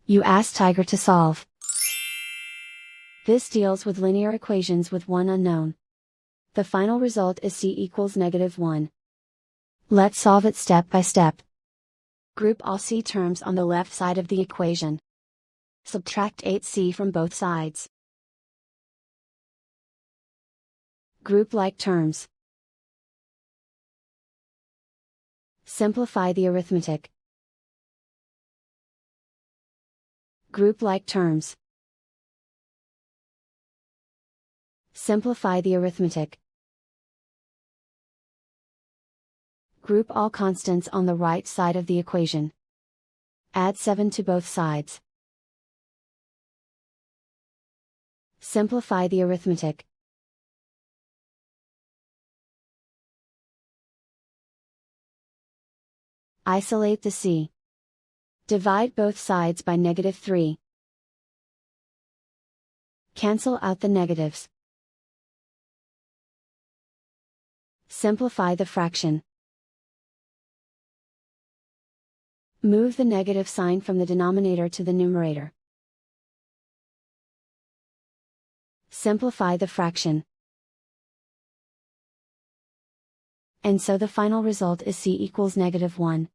You ask Tiger to solve. This deals with linear equations with one unknown. The final result is c equals -1. Let's solve it step by step. Group all c terms on the left side of the equation. Subtract 8c from both sides. Group like terms. Simplify the arithmetic. Group like terms. Simplify the arithmetic. Group all constants on the right side of the equation. Add 7 to both sides. Simplify the arithmetic. Isolate the c. Divide both sides by -3. Cancel out the negatives. Simplify the fraction. Move the negative sign from the denominator to the numerator. Simplify the fraction. And so the final result is c equals -1.